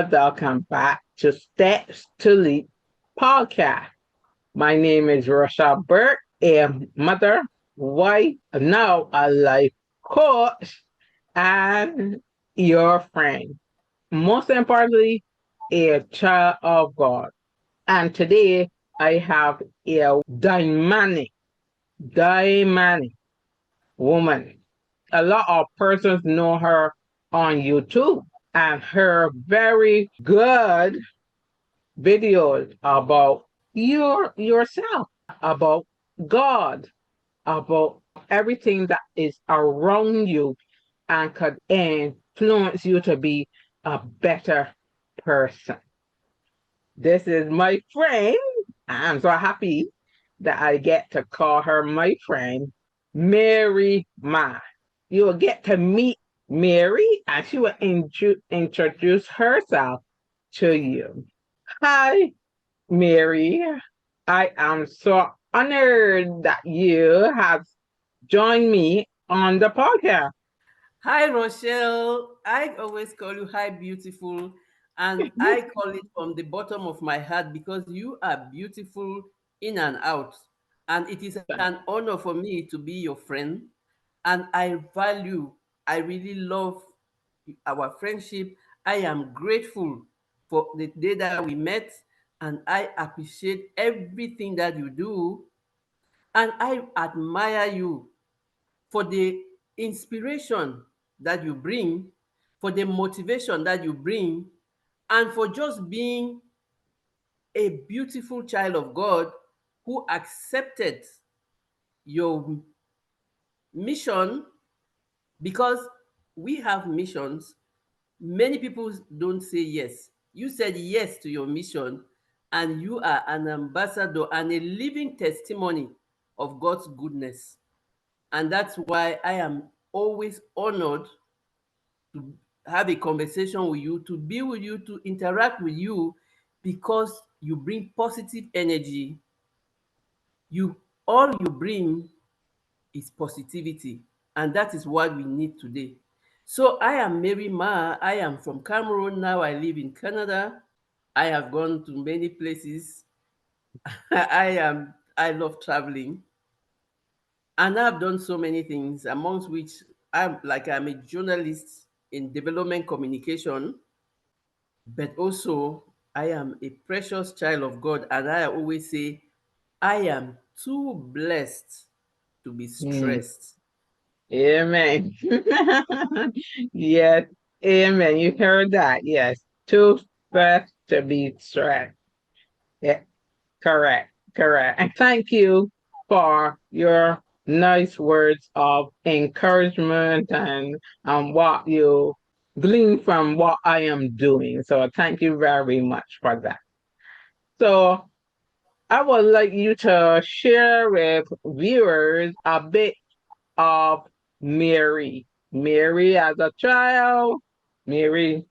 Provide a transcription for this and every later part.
welcome back to Steps to Leap podcast. My name is Rochelle Burke, a mother, wife, now a life coach, and your friend. Most importantly, a child of God. And today I have a dynamic woman. A lot of persons know her on YouTube and her very good videos about yourself, about God, about everything that is around you and could influence you to be a better person. This is my friend. I'm so happy that I get to call her my friend, Mary Mah. You will get to meet Mary and she will introduce herself to you. Hi, Mary. I am so honored that you have joined me on the podcast. Hi, Rochelle. I always call you hi, beautiful. And I call it from the bottom of my heart because you are beautiful in and out. And it is an honor for me to be your friend. And I really love our friendship. I am grateful for the day that we met. And I appreciate everything that you do. And I admire you for the inspiration that you bring, for the motivation that you bring, and for just being a beautiful child of God who accepted your mission because we have missions. Many people don't say yes. You said yes to your mission, and you are an ambassador and a living testimony of God's goodness. And that's why I am always honored to have a conversation with you, to be with you, to interact with you, because you bring positive energy. You all you bring is positivity, and that is what we need today. So I am Mary Ma. I am from Cameroon. Now I live in Canada. I have gone to many places. I love traveling, and I've done so many things, amongst which I'm a journalist in development communication. But also I am a precious child of God, and I always say I am too blessed to be Mm, stressed. amen. Yes, amen. You heard that. Yes. Too fast to be stressed. Yeah, correct, correct. And thank you for your nice words of encouragement and what you glean from what I am doing. So thank you very much for that. So I would like you to share with viewers a bit of Mary. Mary as a child, Mary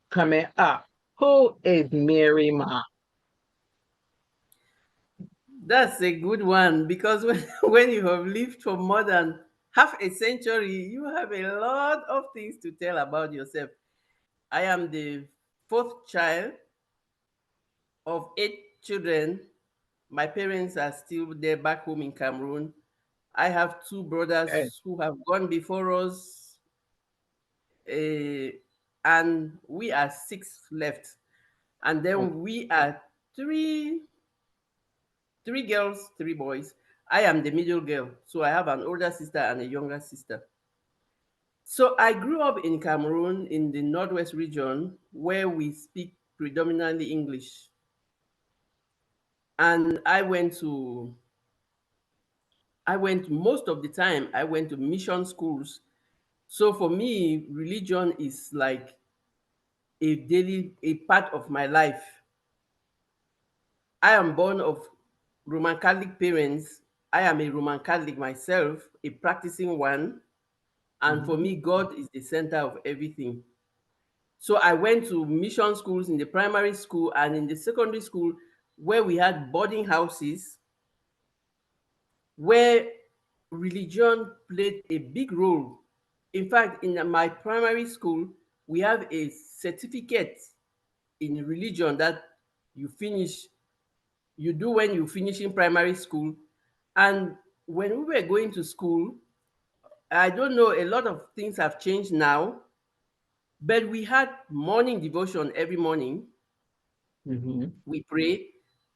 coming up. Who is Mary Ma? That's a good one because when you have lived for more than half a century, you have a lot of things to tell about yourself. I am the fourth child of 8 children. My parents are still there back home in Cameroon. I have two Okay. brothers who have gone before us, and we are six left. And then we are three three girls, 3 boys. I am the middle girl, so I have an older sister and a younger sister. So I grew up in Cameroon in the northwest region where we speak predominantly English. And I went most of the time I went to mission schools. So for me, religion is like a part of my life. I am born of Roman Catholic parents. I am a Roman Catholic myself, a practicing one. And for Mhm. me, God is the center of everything. So I went to mission schools in the primary school and in the secondary school where we had boarding houses where religion played a big role. In fact, in my primary school, we have a certificate in religion that you finish, you do when you finish in primary school. And when we were going to school, I don't know, a lot of things have changed now, but we had morning devotion every morning. Mm-hmm. We pray.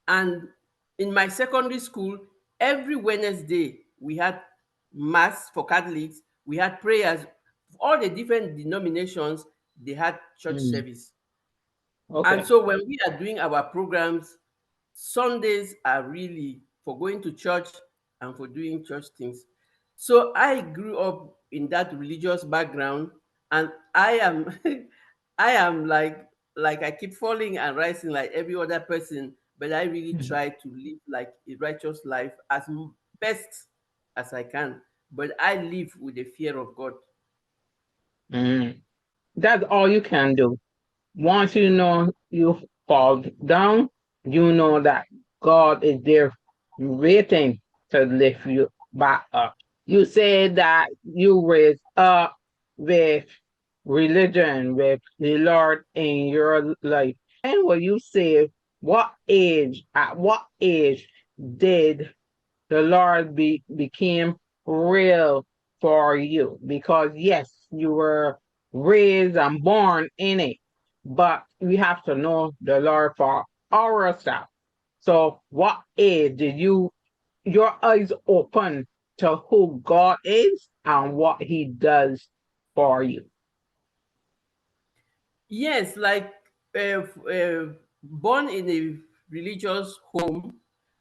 And in my secondary school, every Wednesday, we had mass for Catholics. We had prayers. All the different denominations, they had church Mm. service. And Okay. so when we are doing our programs, Sundays are really for going to church and for doing church things. So I grew up in that religious background, and I am I am like I keep falling and rising like every other person, but I really try to live like a righteous life as best as I can. But I live with the fear of God. Mm. That's all you can do. Once you know you fall down, you know that God is there waiting to lift you back up. You say that you raised up with religion, with the Lord in your life. When will you say, at what age did the Lord became real for you? Because yes, you were raised and born in it, but we have to know the Lord for ourselves. So, what age did your eyes open to who God is and what He does for you? Yes, like born in a religious home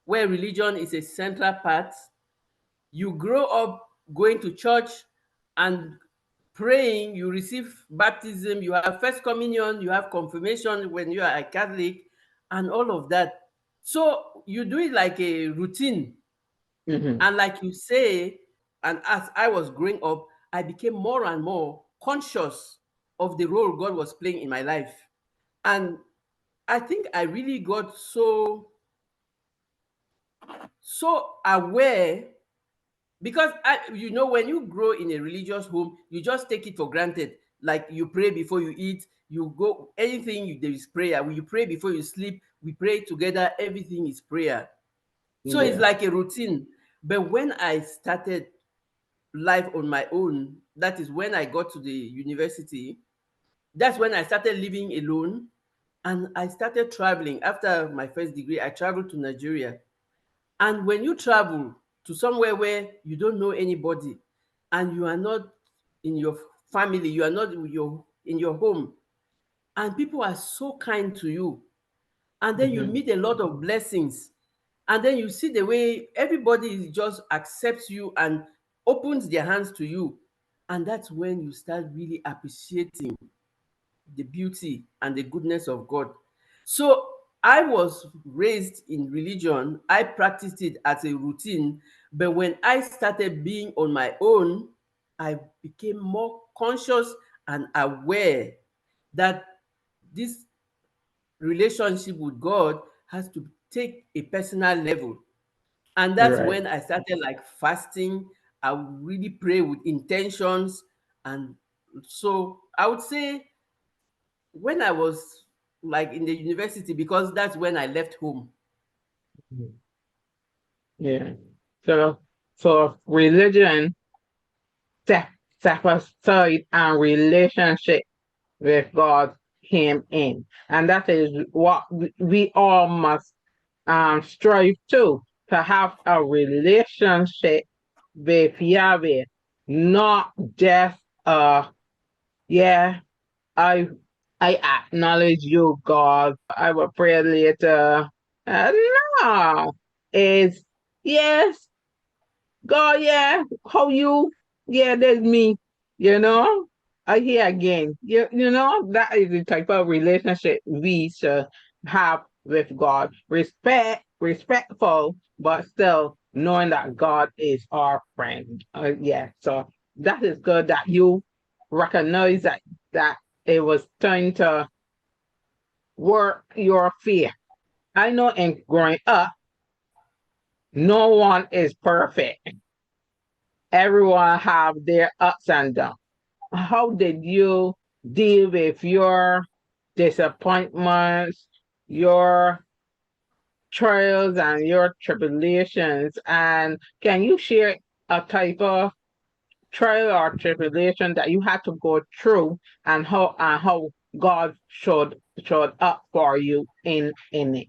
where religion is a central part, you grow up going to church and praying, you receive baptism, you have first communion, you have confirmation when you are a Catholic, and all of that. So you do it like a routine. Hmm. And like you say, and as I was growing up, I became more and more conscious of the role God was playing in my life. And I think I really got so aware because when you grow in a religious home, you just take it for granted. Like you pray before you eat, you go anything there is prayer. When you pray before you sleep, we pray together. Everything is prayer. So it's Yeah. like a routine. But when I started life on my own, that is when I got to the university. That's when I started living alone, and I started traveling. After my first degree, I traveled to Nigeria. And when you travel to somewhere where you don't know anybody and you are not in your family, you are not in your home, and people are so kind to you, and then you Hmm. meet a lot of blessings, and then you see the way everybody just accepts you and opens their hands to you, and that's when you start really appreciating the beauty and the goodness of God. So I was raised in religion, I practiced it as a routine, but when I started being on my own, I became more conscious and aware that this relationship with God has to take a personal level. And that's Right. when I started like fasting. I would really pray with intentions. And so I would say when I was like in the university, because that's when I left home. Mhm. Yeah. So, so religion set, set aside and relationship with God came in. And that is what we all must strive to have a relationship with Yahweh, not just yeah, I I acknowledge you, God. I will pray later. No, it's yes, God, yeah, how you? Yeah, that's me. You know, I hear again. That is the type of relationship we should have with God. Respectful, but still knowing that God is our friend. Yeah, so that is good that you recognize that it was time to work your fear. I know in growing up, no one is perfect. Everyone have their ups and downs. How did you deal with your disappointments, your trials and your tribulations. And can you share a type of trial or tribulation that you had to go through, and how God showed up for you in it?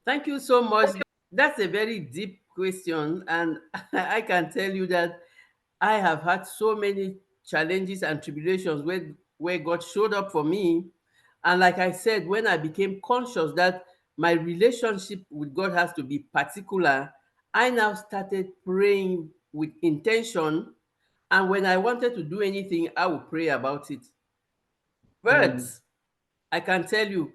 Thank you so much. That's a very deep question, and I can tell you that I have had so many challenges and tribulations where God showed up for me. And like I said, when I became conscious that my relationship with God has to be particular, I now started praying with intention. And when I wanted to do anything, I would pray about it. But Mm, I can tell you,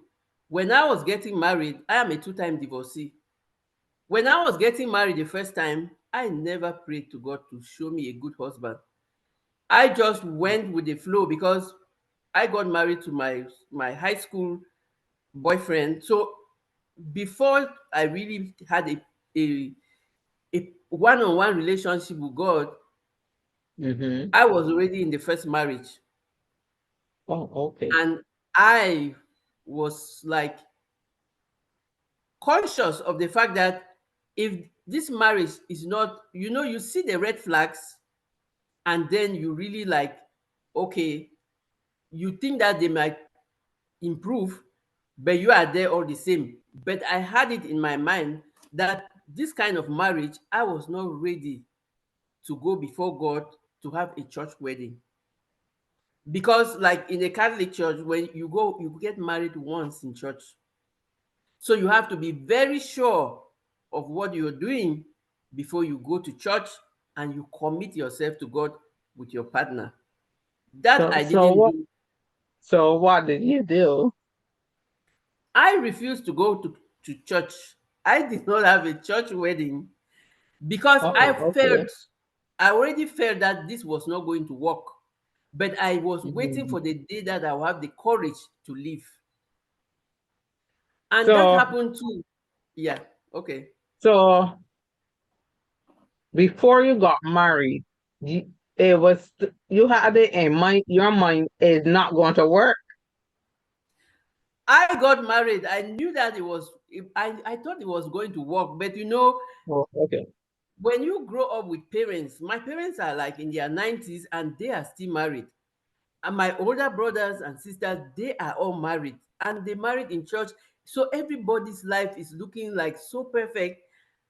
when I was getting married, I am a two-time divorcee. When I was getting married the first time, I never prayed to God to show me a good husband. I just went with the flow because I got married to my high school boyfriend. So before I really had a one-on-one relationship with God, mm-hmm. I was already in the first marriage. Oh, okay. And I was like conscious of the fact that if this marriage is not, you see the red flags, and then you really like, okay, you think that they might improve, but you are there all the same. But I had it in my mind that this kind of marriage, I was not ready to go before God to have a church wedding. Because, like in a Catholic church, when you go, you get married once in church. So you have to be very sure of what you're doing before you go to church and you commit yourself to God with your partner. That So I so didn't what do. so what did you do? I refused to go to church. I did not have a church wedding because Oh, okay. I already felt that this was not going to work. But I was waiting Mhm. for the day that I will have the courage to leave. And that So happened too. Yeah, okay. so before you got married, it was you had it in mind. Your mind is not going to work. I got married. I knew that I thought it was going to work. But Oh, okay. when you grow up with parents, my parents are like in their 90s and they are still married. And my older brothers and sisters, they are all married and they married in church. So everybody's life is looking like so perfect.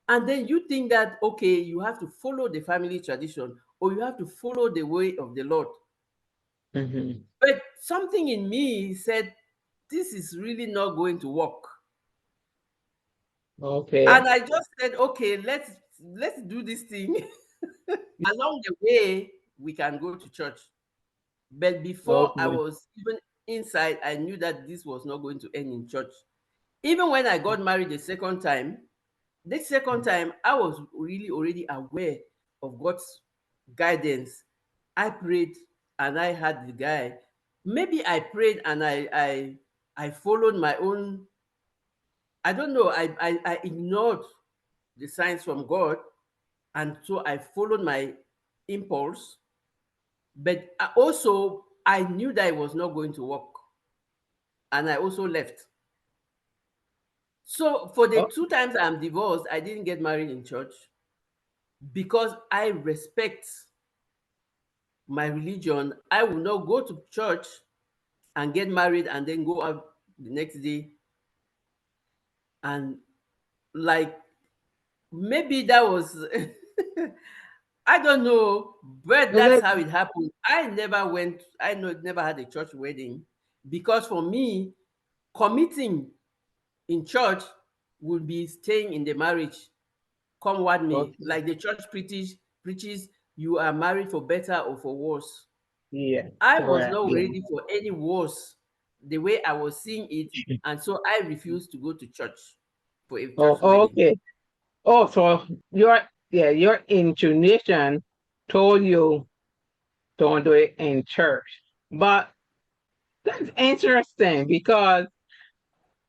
And then you think that, okay, you have to follow the family tradition or you have to follow the way of the Lord. Hmm. But something in me said, this is really not going to work. And Okay. I just said, okay, let's do this thing. Along the way, we can go to church. But before I Okay. was even inside, I knew that this was not going to end in church. Even when I got married the second time, I was really already aware of God's guidance. I prayed and I had the guy. Maybe I prayed and I followed my own. I don't know. I ignored the signs from God, and so I followed my impulse. But I knew that it was not going to work, and I also left. So for the Oh, two times I'm divorced, I didn't get married in church because I respect my religion. I will not go to church and get married and then go out the next day and like maybe that was I don't know, but that's let- how it happened. I never had a church wedding because for me, committing in church would be staying in the marriage, come what may. okay. Like the church preaches you are married for better or for worse. Yeah. I was Correct. not Yeah. ready for any worse the way I was seeing it, and so I refused to go to church for a church Oh, wedding. okay. Oh, so your intuition told you don't do it in church, but that's interesting because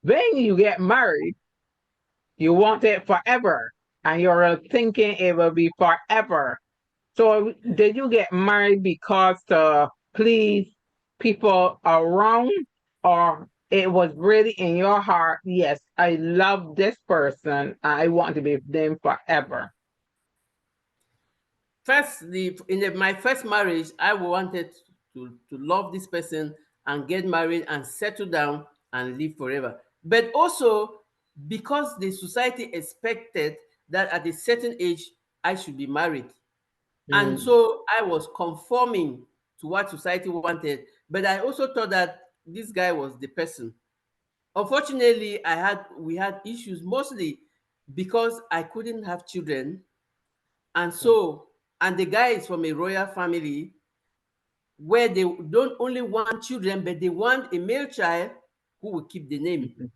when you get married, you want it forever, and you're thinking it will be forever. So did you get married because to please people around, or it was really in your heart, yes, I love this person. I want to be with them forever. First, my first marriage, I wanted to love this person and get married and settle down and live forever. But also because the society expected that at a certain age I should be married. And Mm, so I was conforming to what society wanted. But I also thought that this guy was the person. Unfortunately, we had issues mostly because I couldn't have children. And so, and the guy is from a royal family where they don't only want children, but they want a male child who will keep the name. mhm,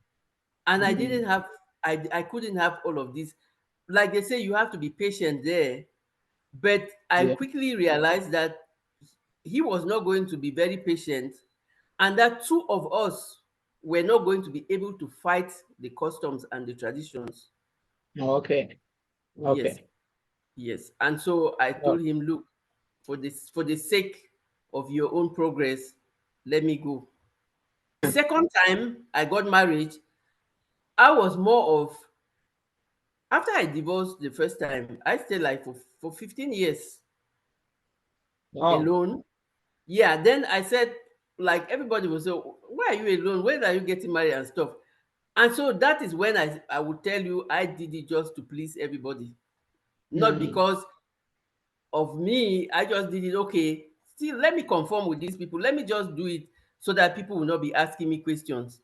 And I mhm. didn't have, I couldn't have all of this. Like they say, you have to be patient there. But I Yeah. quickly realized that he was not going to be very patient, and that two of us were not going to be able to fight the customs and the traditions. Okay. Yes, Okay. yes. And so I Oh, told him, look, for the sake of your own progress, let me go. The second time I got married, I was more of, after I divorced the first time, I stayed like for 15 years oh. alone. Yeah, then I said, like everybody was say, why are you alone? When are you getting married and stuff? And so that is when I would tell you I did it just to please everybody. Not Mm, because of me, I just did it, okay, still let me conform with these people. Let me just do it so that people will not be asking me questions.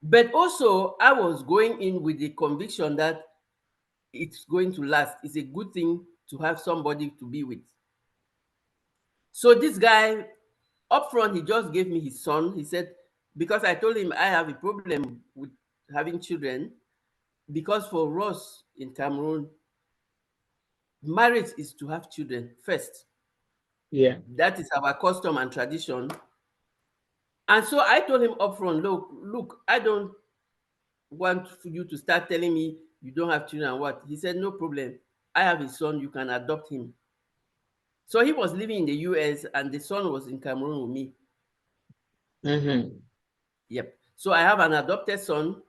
But also, I was going in with the conviction that it's going to last. It's a good thing to have somebody to be with. So this guy, up front, he just gave me his son. He said, because I told him I have a problem with having children, because for us in Cameroon, marriage is to have children first. yeah. That is our custom and tradition. And so I told him upfront, look, I don't want for you to start telling me you don't have children and what. He said, no problem. I have a son, you can adopt him. So he was living in the US and the son was in Cameroon with me. Mm-hmm. Yep. So I have an adopted son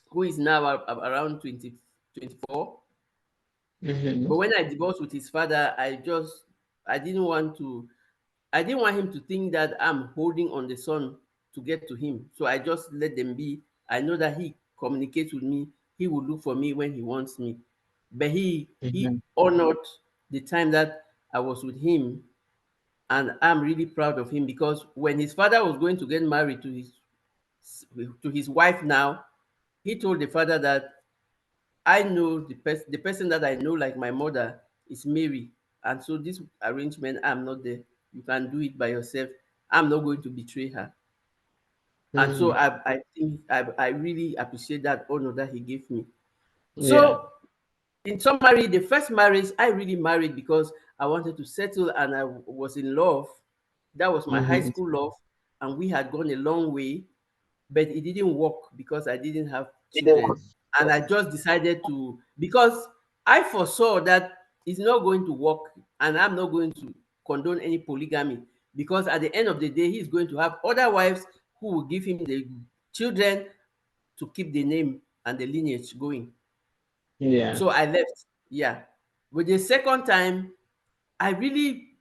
who is now around 24. Mm-hmm. But when I divorced with his father, I didn't want to, I didn't want him to think that I'm holding on the son to get to him. So I just let them be. I know that he communicates with me. He will look for me when he wants me. But he Mm-hmm. honored the time that I was with him, and I'm really proud of him because when his father was going to get married to his wife now, he told the father that I know the person that I know like my mother is Mary, and so this arrangement I'm not there. You can do it by yourself. I'm not going to betray her. And so Mm-hmm. I think I really appreciate that honor that he gave me. Yeah. So in summary, the first marriage I really married because I wanted to settle and I was in love. That was my high Mm-hmm. school love, and we had gone a long way, but it didn't work because I didn't have children. And I just decided to, because I foresaw that it's not going to work and I'm not going to condone any polygamy because at the end of the day, he's going to have other wives who will give him the children to keep the name and the lineage going. Yeah. So I left. Yeah. But the second time, I really,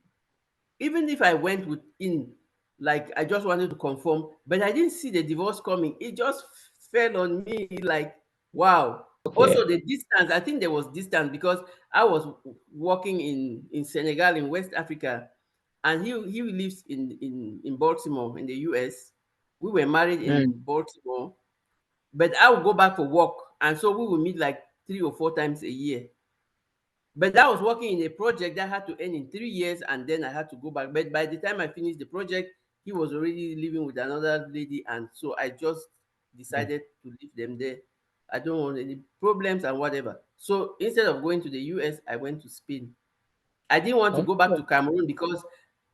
even if I went with in, like I just wanted to conform, but I didn't see the divorce coming. It just fell on me like, wow. Also, Okay. the distance, I think there was distance because I was working in Senegal in West Africa, and he lives in Baltimore in the US. We were married in Mm. Baltimore, but I would go back for work, and so we would meet like 3 or 4 times a year. But I was working in a project that had to end in 3 years, and then I had to go back. But by the time I finished the project, he was already living with another lady, and so I just Mm. decided to leave them there. I don't want any problems and whatever. So instead of going to the US, I went to Spain. I didn't want to go back Okay. to Cameroon because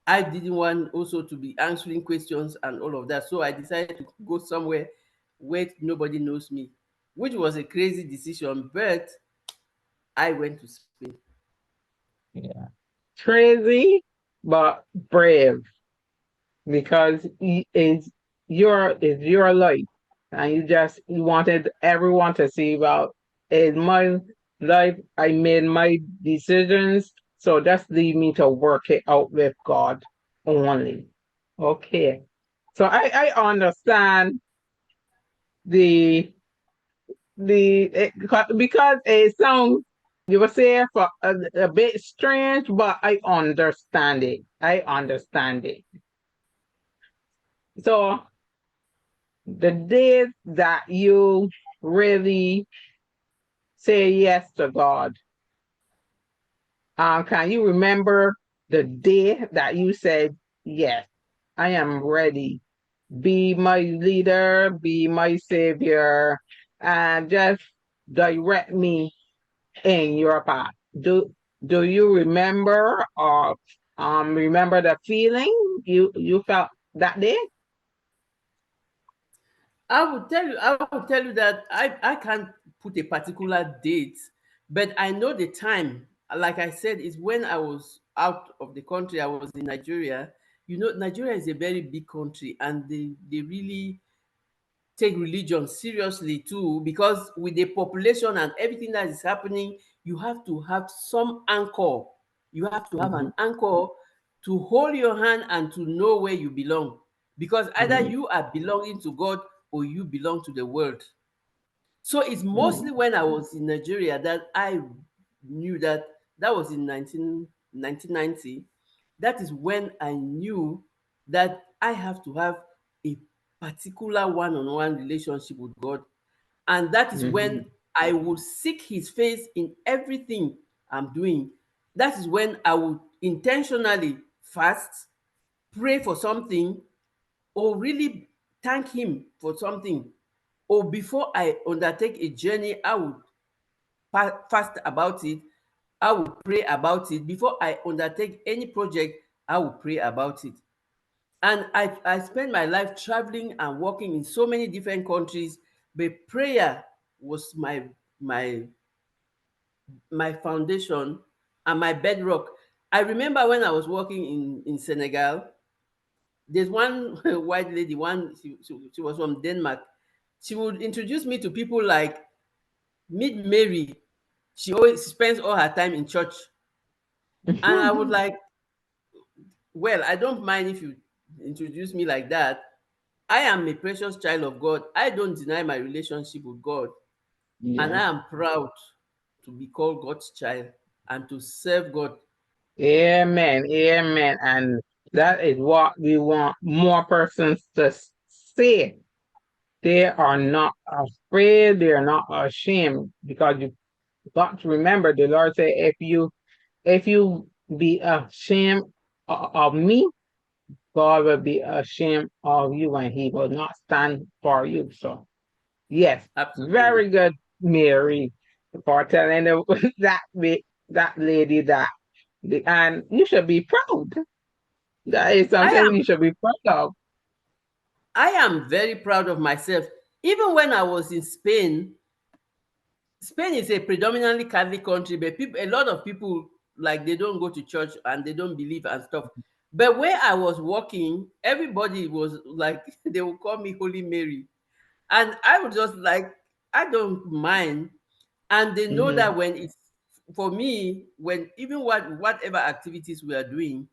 I didn't want also to be answering questions and all of that. So I decided to go somewhere where nobody knows me, which was a crazy decision, but I went to Spain. Yeah. Crazy, but brave. because it's your life, and you wanted everyone to see, well, it's my life. I made my decisions, so just leave me to work it out with God only. Okay, so I understand the because it sounds, you were saying, for a bit strange, but I understand it. I understand it. So the days that you really say yes to God, can you remember the day that you said, yes, I am ready? Be my leader, be my savior, and just direct me in your path. Do you remember, or remember the feeling you felt that day? I would tell you that I can't put a particular date, but I know the time. Like I said, is when I was out of the country. I was in Nigeria. Nigeria is a very big country, and they really take religion seriously too, because with the population and everything that is happening, you have to have some anchor. You have to have an Mhm, anchor to hold your hand and to know where you belong, because either mhm, you are belonging to God or you belong to the world. So it's mhm, mostly when I was in Nigeria that I knew that was in 1990. That is when I knew that I have to have a particular one-on-one relationship with God. And that is when mhm, I would seek his face in everything I'm doing. That is when I would intentionally fast, pray for something, or really thank him for something. Or before I undertake a journey, I would fast about it. I would pray about it. Before I undertake any project, I will pray about it. And I spent my life traveling and working in so many different countries, but prayer was my my foundation and my bedrock. I remember when I was working in Senegal, there's one white lady, she was from Denmark. She would introduce me to people like, meet Mary. She always spends all her time in church. And I would like, well, I don't mind if you introduce me like that. I am a precious child of God. I don't deny my relationship with God. And I yeah. am proud to be called God's child and to serve God. Amen. Amen. And that is what we want more persons to say. They are not afraid, they are not ashamed, because you got to remember the Lord said, if you be ashamed of me, God will be ashamed of you, and he will not stand for you. So yes, Absolutely. very good, Mary, for telling that lady that. And you should be proud. That is I something am you should be proud of. I am very proud of myself. Even when I was in Spain, Spain is a predominantly Catholic country, but a lot of people, like, they don't go to church and they don't believe and stuff. But where I was working, everybody was like, they would call me Holy Mary, and I would just like, I don't mind. And they know that Mhm, when it's for me, when even whatever activities we are doing,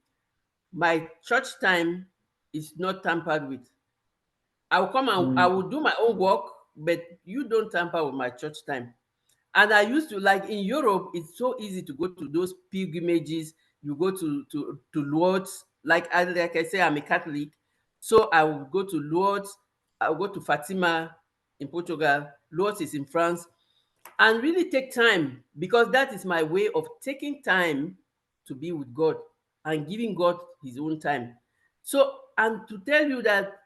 my church time is not tampered with. I'll come and I mhm, will do my own work, but you don't tamper with my church time. And I used to, like, in Europe, it's so easy to go to those pilgrimages. You go to Lourdes. Like I say, I'm a Catholic, so I will go to Lourdes. I'll go to Fatima in Portugal. Lourdes is in France, and really take time, because that is my way of taking time to be with God and giving God His own time. So, and to tell you that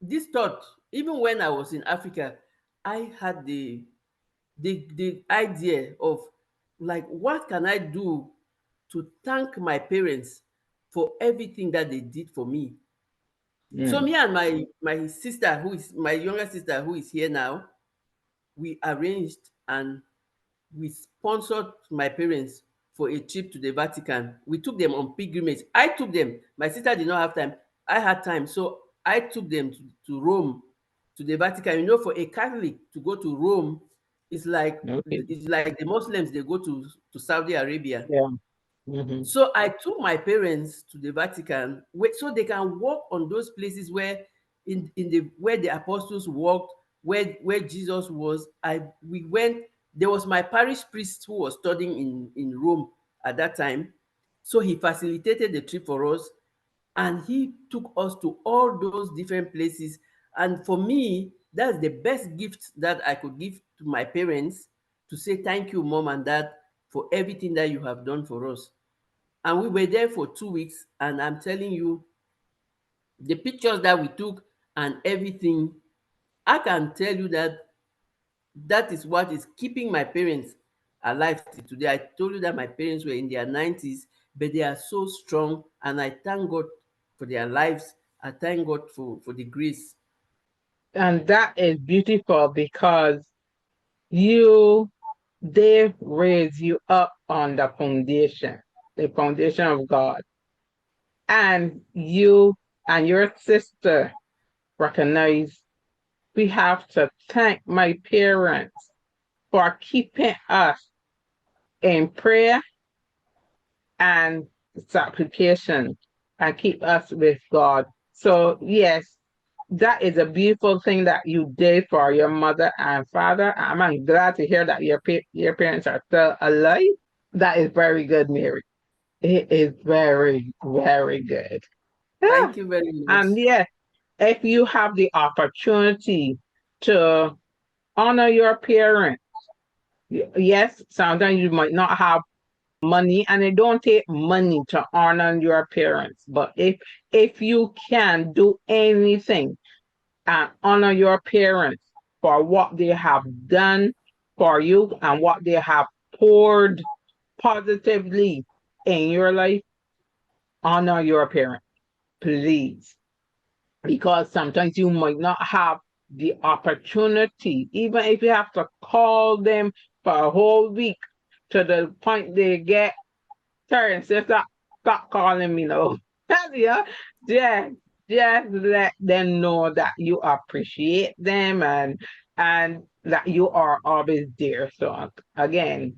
this thought, even when I was in Africa, I had the idea of, like, what can I do to thank my parents for everything that they did for me. So mhm, me and my sister, who is my younger sister, who is here now, we arranged and we sponsored my parents for a trip to the Vatican. We took them on pilgrimage. I took them. My sister did not have time. I had time, so I took them to Rome, to the Vatican. For a Catholic to go to Rome is like Okay. the Muslims, they go to Saudi Arabia. Yeah. Hmm. So I took my parents to the Vatican, so they can walk on those places where in the where the apostles walked, where Jesus was. I we went. There was my parish priest who was studying in Rome at that time, so he facilitated the trip for us, and he took us to all those different places. And for me, that's the best gift that I could give to my parents, to say thank you, mom and dad, for everything that you have done for us. And we were there for 2 weeks, and I'm telling you, the pictures that we took and everything, I can tell you that that is what is keeping my parents alive till today. I told you that my parents were in their 90s, but they are so strong, and I thank God for their lives. I thank God for the grace. And that is beautiful because you they raise you up on the foundation of God. And you and your sister recognize we have to thank my parents for keeping us in prayer and supplication and keep us with God. So, yes, that is a beautiful thing that you did for your mother and father. I'm glad to hear that your parents are still alive. That is very good, Mary. It is very, very good. Yeah. Thank you very much. And yes, if you have the opportunity to honor your parents, yes, sometimes you might not have money, and it don't take money to honor your parents. But if you can do anything and honor your parents for what they have done for you and what they have poured positively in your life, honor your parents, please. Because sometimes you might not have the opportunity, even if you have to call them for a whole week to the point they get tired and say, stop calling me no. Yeah, just, just let them know that you appreciate them and that you are always there. So again,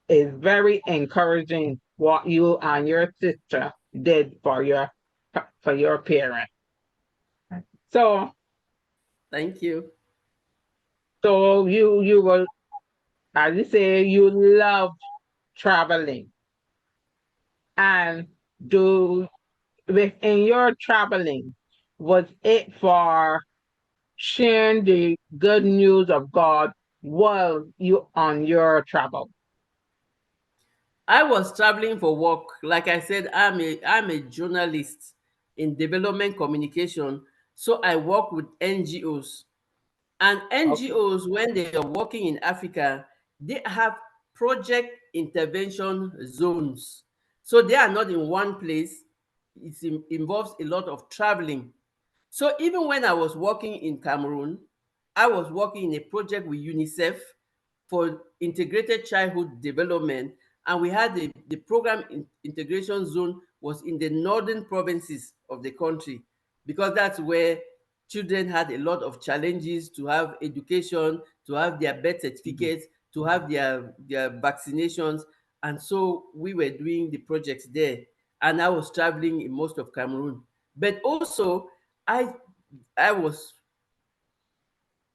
it's very encouraging what you and your sister did for your parents. So Thank you. so you will, as you say, you love traveling, and do within your traveling, was it for sharing the good news of God while you on your travel? I was traveling for work. Like I said, I'm a journalist in development communication. So I work with NGOs. And Okay. NGOs, when they are working in Africa, they have project intervention zones. So they are not in one place. It involves a lot of traveling. So even when I was working in Cameroon, I was working in a project with UNICEF for integrated childhood development, and we had the program integration zone was in the northern provinces of the country, because that's where children had a lot of challenges to have education, to have their birth Mhm. certificates, to have their vaccinations. And so we were doing the projects there, and I was traveling in most of Cameroon. But also, I I was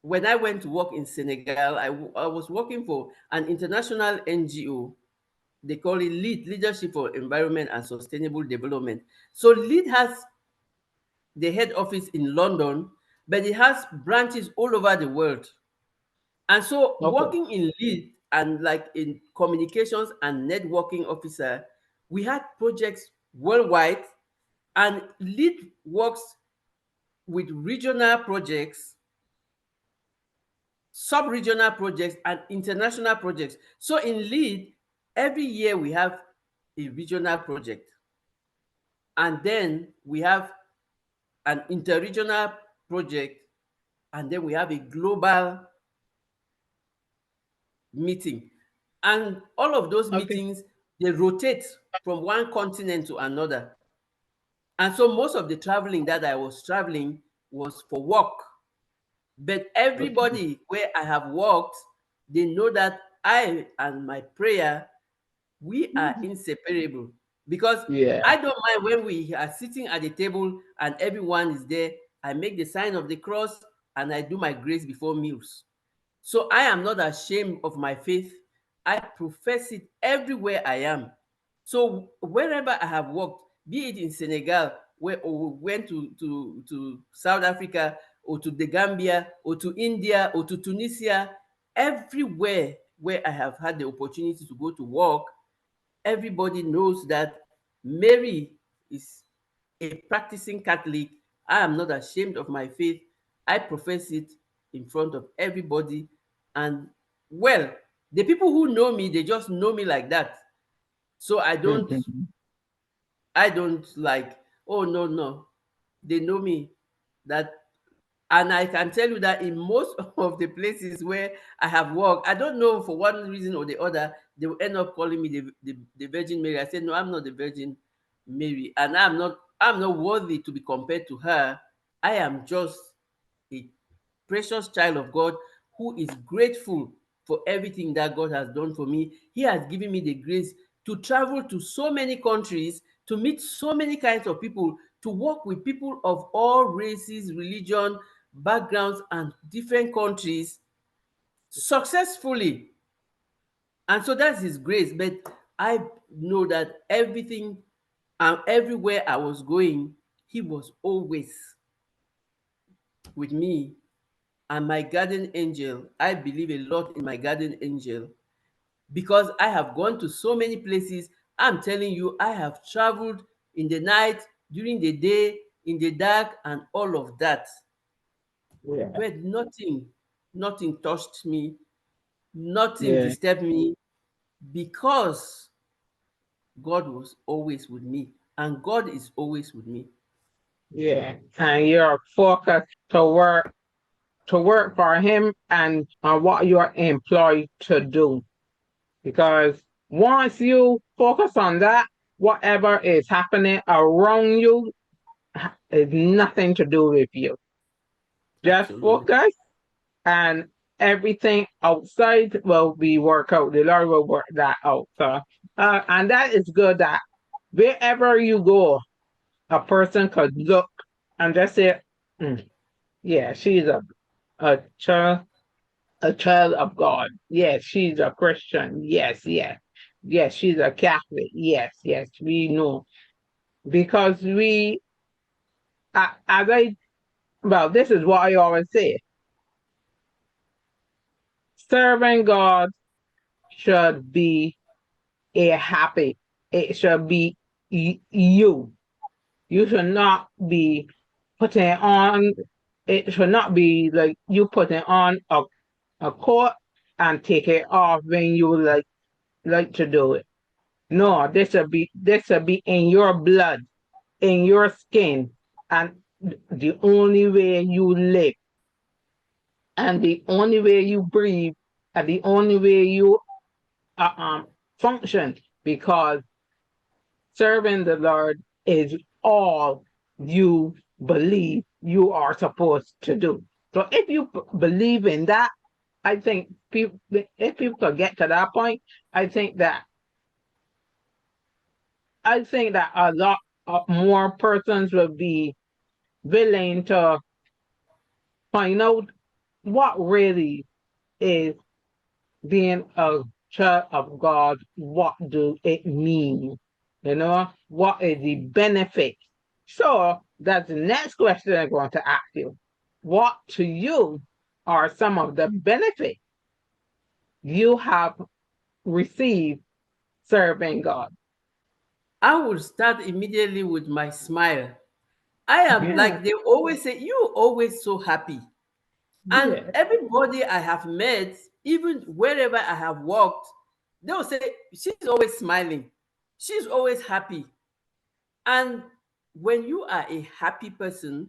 when I went to work in Senegal, I was working for an international NGO. They call it Leadership for Environment and Sustainable Development. So LEAD has the head office in London, but it has branches all over the world. And so Okay. working in LEAD and like in communications and networking officer, we had projects worldwide, and LEAD works with regional projects, sub-regional projects, and international projects. So in LEAD, every year we have a regional project, and then we have an interregional project, and then we have a global meeting. And all of those Okay. meetings, they rotate from one continent to another. And so most of the traveling that I was traveling was for work. But everybody where I have worked, they know that I and my prayer, we are inseparable. Because Yeah. I don't mind when we are sitting at the table and everyone is there. I make the sign of the cross and I do my grace before meals. So I am not ashamed of my faith. I profess it everywhere I am. So wherever I have worked, be it in Senegal, where or we went to South Africa, or to the Gambia, or to India, or to Tunisia, everywhere where I have had the opportunity to go to work, everybody knows that Mary is a practicing Catholic. I am not ashamed of my faith. I profess it in front of everybody. And well, the people who know me, they just know me like that. So Mhm. I don't like, oh no, no. They know me that, and I can tell you that in most of the places where I have worked, I don't know, for one reason or the other, they will end up calling me the Virgin Mary. I said, no, I'm not the Virgin Mary, and I'm not worthy to be compared to her. I am just a precious child of God who is grateful for everything that God has done for me. He has given me the grace to travel to so many countries, to meet so many kinds of people, to work with people of all races, religion, backgrounds, and different countries successfully. And so that's His grace. But I know that everything and everywhere I was going, He was always with me. And my guardian angel, I believe a lot in my guardian angel because I have gone to so many places. I'm telling you, I have traveled in the night, during the day, in the dark, and all of that. Yeah. But nothing touched me, nothing Yeah. disturbed me because God was always with me, and God is always with me. Yeah. And you're focused to work for him and on what you're employed to do. Because once you focus on that, whatever is happening around you is nothing to do with you. Just Absolutely. focus and everything outside will be worked out. The Lord will work that out. So, and that is good that wherever you go, a person could look and just say, "Mm, yeah, she's a child, a child of God. Yes, she's a Christian. Yes, yes. Yes, she's a Catholic. Yes, yes, we know. Because as well, this is what I always say, serving God should be a happy, it should be you. You should not be putting on, it should not be like you putting on a coat and take it off when you like to do it. No, this should be in your blood, in your skin, and the only way you live, and the only way you breathe, and the only way you uh, um function, because serving the Lord is all you believe you are supposed to do. So if you believe in that, I think people, if people could get to that point, I think that I think that a lot of more persons will be willing to find out what really is being a child of God. What do it mean? What is the benefit? So that's the next question I'm going to ask you. What to you are some of the benefits you have received serving God? I will start immediately with my smile. I am Yeah, like they always say, you always so happy. And yeah, everybody I have met, even wherever I have walked, they'll say, she's always smiling. She's always happy. And when you are a happy person,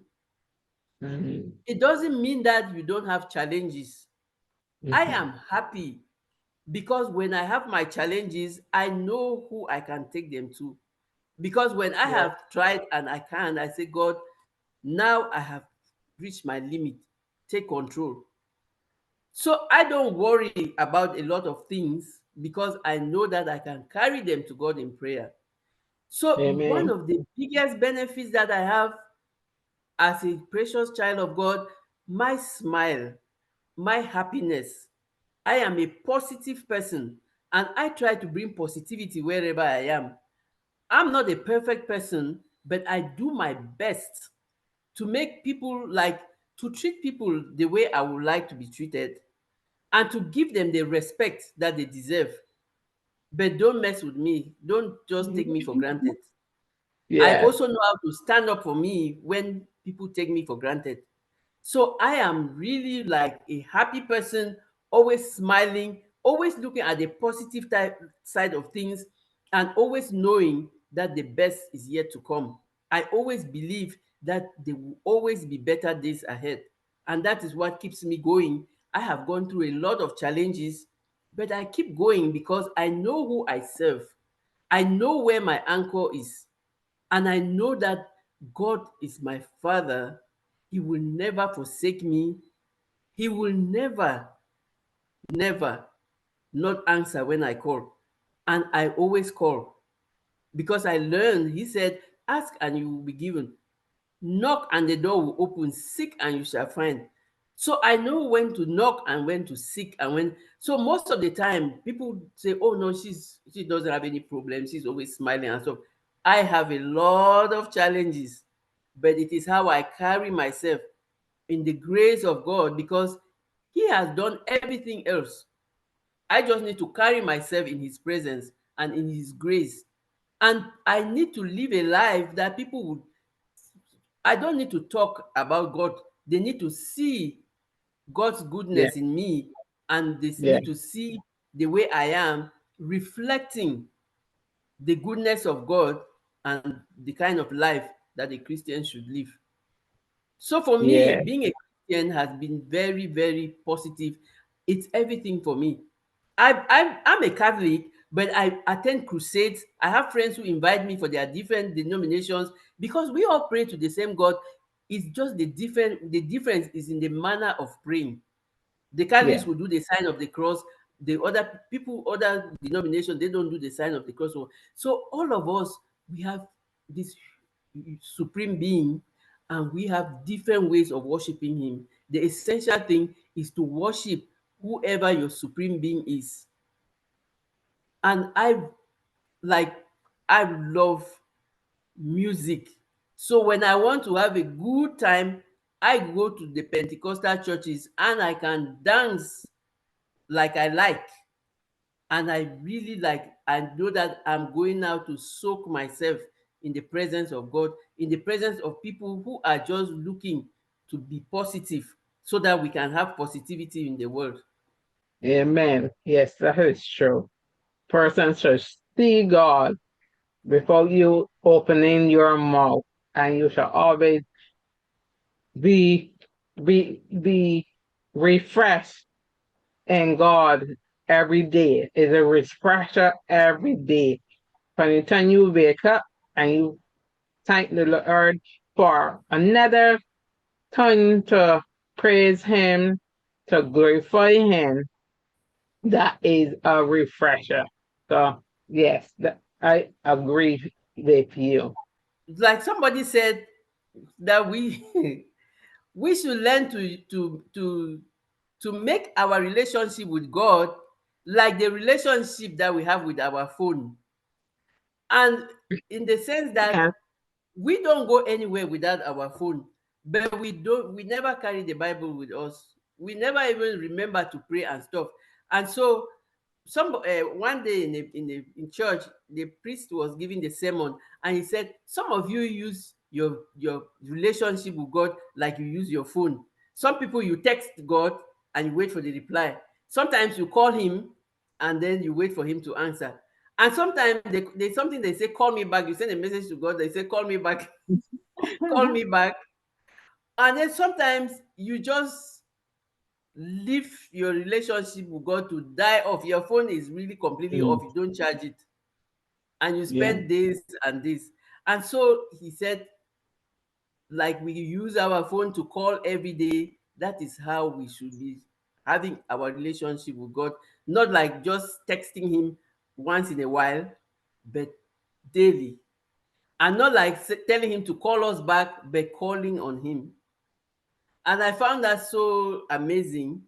mhm, it doesn't mean that you don't have challenges. I mhm, am happy because when I have my challenges, I know who I can take them to. Because when I Yeah. have tried and I can't, I say, God, now I have reached my limit. Take control. So I don't worry about a lot of things because I know that I can carry them to God in prayer. So one Amen. of the biggest benefits that I have as a precious child of God, my smile, my happiness. I am a positive person and I try to bring positivity wherever I am. I'm not a perfect person, but I do my best to make people like to treat people the way I would like to be treated and to give them the respect that they deserve. But don't mess with me. Don't just take me for granted. I Yes. also know how to stand up for me when people take me for granted. So I am really like a happy person, always smiling, always looking at the positive side of things, and always knowing that the best is yet to come. I always believe that there will always be better days ahead. And that is what keeps me going. I have gone through a lot of challenges, but I keep going because I know who I serve. I know where my anchor is. And I know that God is my Father. He will never forsake me. He will never, never not answer when I call. And I always call because I learned, He said, ask and you will be given. Knock and the door will open. Seek and you shall find. So I know when to knock and when to seek and when. So most of the time, people say, "Oh no, she doesn't have any problems. She's always smiling and stuff." I have a lot of challenges, but it is how I carry myself in the grace of God because He has done everything else. I just need to carry myself in His presence and in His grace, and I need to live a life that people would I don't need to talk about God. They need to see God's Yeah. goodness in me, and they Yeah. need to see the way I am reflecting the goodness of God and the kind of life that a Christian should live. So for me, Yeah. being a Christian has been very, very positive. It's everything for me. I'm a Catholic, but I attend crusades. I have friends who invite me for their different denominations because we all pray to the same God. It's just the difference is in the manner of praying. The Catholics Yeah. will do the sign of the cross. The other people, other denominations, they don't do the sign of the cross. So all of us, we have this supreme being, and we have different ways of worshiping him. The essential thing is to worship whoever your supreme being is. And like I love music. So when I want to have a good time, I go to the Pentecostal churches and I can dance like I like. And I really like, I know that I'm going now to soak myself in the presence of God, in the presence of people who are just looking to be positive so that we can have positivity in the world. Amen. Yes, that is true. Person should see God before you opening your mouth, and you shall always be be refreshed in God every day. Is a refresher every day. From the time you wake up and you thank the Lord for another time to praise Him, to glorify Him, that is a refresher. So yes, I agree with you. Like somebody said that we we should learn to make our relationship with God like the relationship that we have with our phone. And in the sense that Yeah, we don't go anywhere without our phone, but we never carry the Bible with us. We never even remember to pray and stuff. And so one day in church, the priest was giving the sermon, and he said, some of you use your relationship with God like you use your phone. Some people, you text God and you wait for the reply. Sometimes you call him and then you wait for him to answer. And sometimes there's something they say, call me back. You send a message to God, they say, call me back. Call me back. And then sometimes you just leave your relationship with God to die off. Your phone is really completely Mm, off. You don't charge it. and you Yeah. spend this and this. And so he said, like we use our phone to call every day, that is how we should be having our relationship with God. Not like just texting him once in a while, but daily. And not like telling him to call us back, but calling on him. And I found that so amazing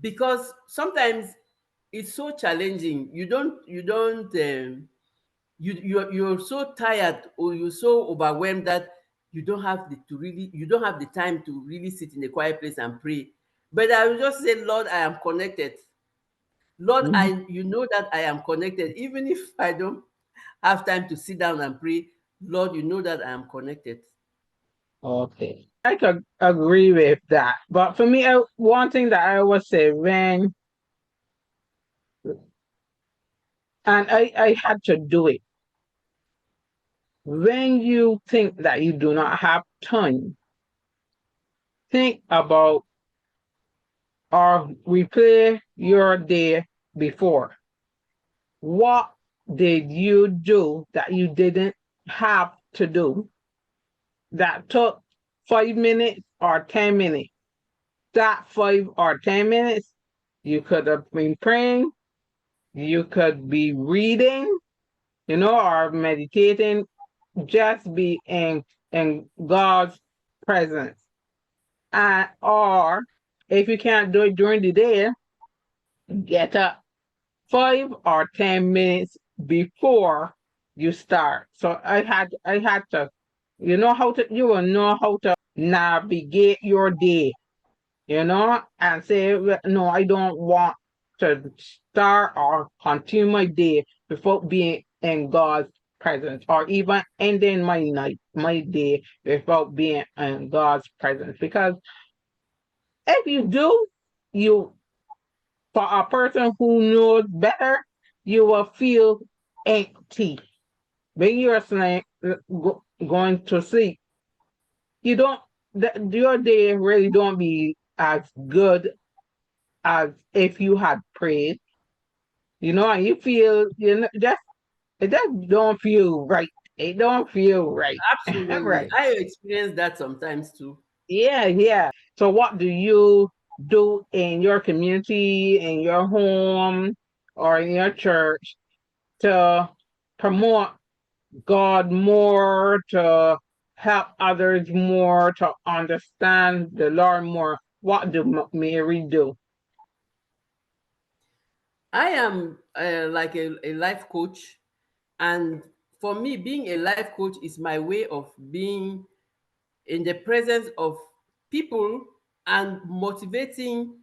because sometimes it's so challenging. You're so tired or you're so overwhelmed that you don't have the time to really sit in a quiet place and pray. But I will just say, Lord, I am connected. Lord, Mhm. I you know that I am connected. Even if I don't have time to sit down and pray, Lord, you know that I am connected. Okay. I could agree with that. But for me, one thing that I always say and I had to do it, when you think that you do not have time, think about or replay your day before. What did you do that you didn't have to do that took 5 minutes or 10 minutes? That 5 or 10 minutes, you could have been praying, you could be reading, or meditating, just be in God's presence. Or if you can't do it during the day, get up 5 or 10 minutes before you start. So I had to, you will know how to navigate your day, and say, "Well, no, I don't want to start or continue my day without being in God's presence, or even ending my day without being in God's presence." Because if you do, you for a person who knows better, you will feel empty. When you're going to sleep, you don't, your day really don't be as good as if you had prayed, and you feel, it just don't feel right. It don't feel right. Absolutely. Right. I experience that sometimes too. Yeah, yeah. So what do you do in your community, in your home, or in your church to promote God more, to help others more, to understand the Lord more? What do Mary do? I am like a life coach. And for me, being a life coach is my way of being in the presence of people and motivating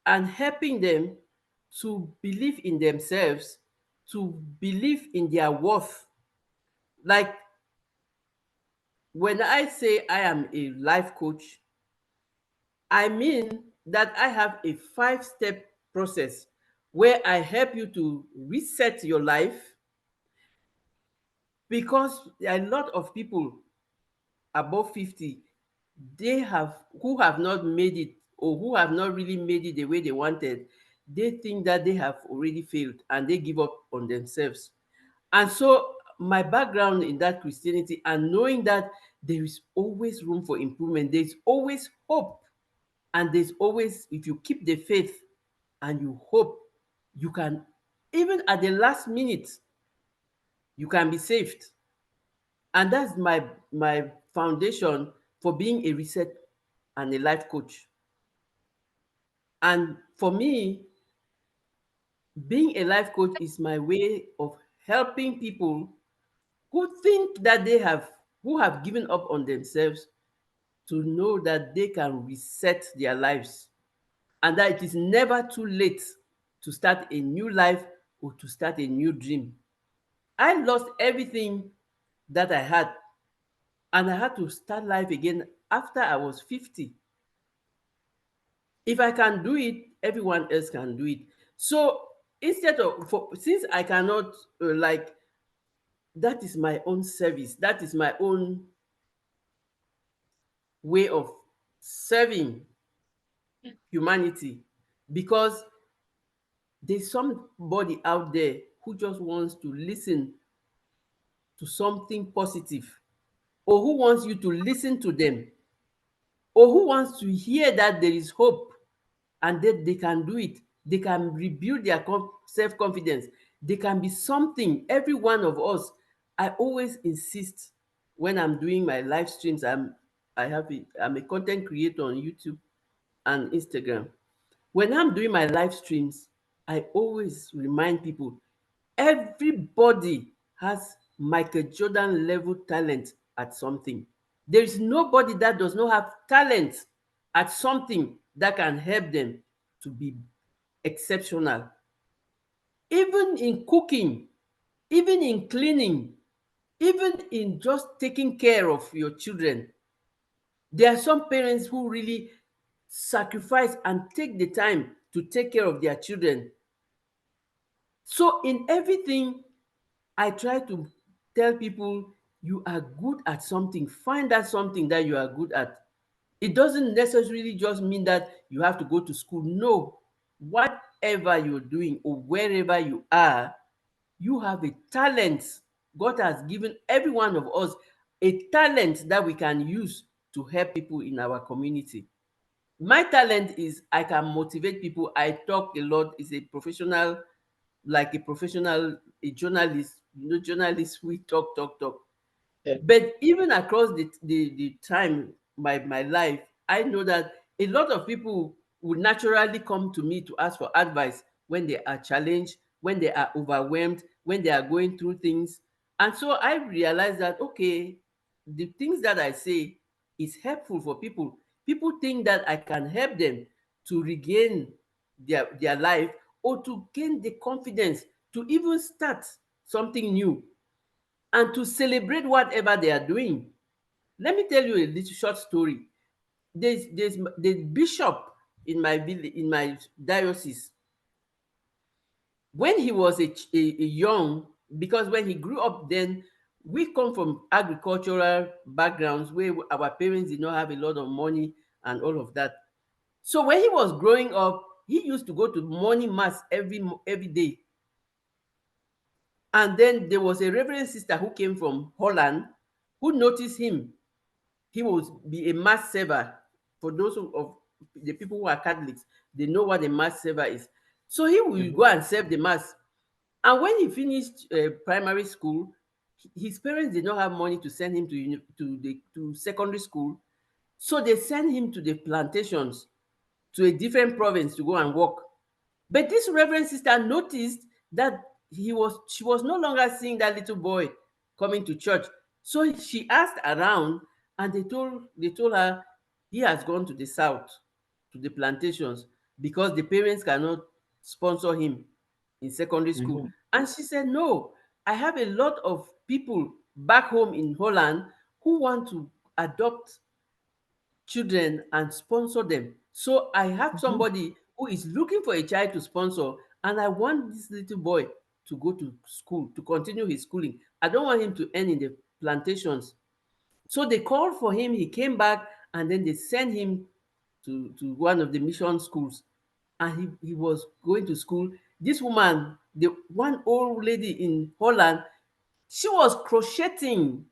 and helping them to believe in themselves, to believe in their worth. Like when I say I am a life coach, I mean that I have a 5-step process where I help you to reset your life because there are a lot of people above 50 they have who have not made it or who have not really made it the way they wanted. They think that they have already failed and they give up on themselves. And so my background in that Christianity and knowing that there is always room for improvement, there's always hope, and there's always, if you keep the faith and you hope, you can, even at the last minute, you can be saved. And that's my foundation for being a reset and a life coach. And for me, being a life coach is my way of helping people who think that who have given up on themselves, to know that they can reset their lives and that it is never too late to start a new life or to start a new dream. I lost everything that I had and I had to start life again after I was 50. If I can do it, everyone else can do it. So instead of, since I cannot, like, that is my own service, that is my own way of serving humanity, because there's somebody out there who just wants to listen to something positive, or who wants you to listen to them, or who wants to hear that there is hope and that they can do it. They can rebuild their self confidence. They can be something. Every one of us. I always insist when I'm doing my live streams. I'm a content creator on YouTube and Instagram. When I'm doing my live streams, I always remind people everybody has Michael Jordan level talent at something. There is nobody that does not have talent at something that can help them to be exceptional. Even in cooking, even in cleaning, even in just taking care of your children. There are some parents who really sacrifice and take the time to take care of their children. So, in everything, I try to tell people you are good at something. Find that something that you are good at. It doesn't necessarily just mean that you have to go to school. No, whatever you're doing or wherever you are, you have a talent. God has given every one of us a talent that we can use to help people in our community. My talent is I can motivate people. I talk a lot. It's a professional, like a professional, a journalist. Journalists, we talk. Yeah. But even across the time, my life, I know that a lot of people would naturally come to me to ask for advice when they are challenged, when they are overwhelmed, when they are going through things. And so I realized that, okay, the things that I say is helpful for people. People think that I can help them to regain their life, or to gain the confidence to even start something new and to celebrate whatever they are doing. Let me tell you a little short story. There's the bishop in my village, in my diocese. When he was a young, because when he grew up, then we come from agricultural backgrounds where our parents did not have a lot of money and all of that. So when he was growing up, he used to go to morning mass every day. And then there was a reverend sister who came from Holland who noticed him. He will be a mass server. For those of the people who are Catholics, they know what a mass server is. So he will Mhm. go and serve the mass. And when he finished primary school, his parents did not have money to send him to secondary school. So they sent him to the plantations, to a different province to go and work. But this reverend sister noticed that she was no longer seeing that little boy coming to church. So she asked around, and they told her he has gone to the south, to the plantations, because the parents cannot sponsor him in secondary school. Mhm. And she said, no, I have a lot of people back home in Holland who want to adopt children and sponsor them. So I have Mhm. somebody who is looking for a child to sponsor, and I want this little boy to go to school, to continue his schooling. I don't want him to end in the plantations. So they called for him, he came back, and then they sent him to one of the mission schools. And he was going to school. This woman, the one old lady in Holland, she was crocheting.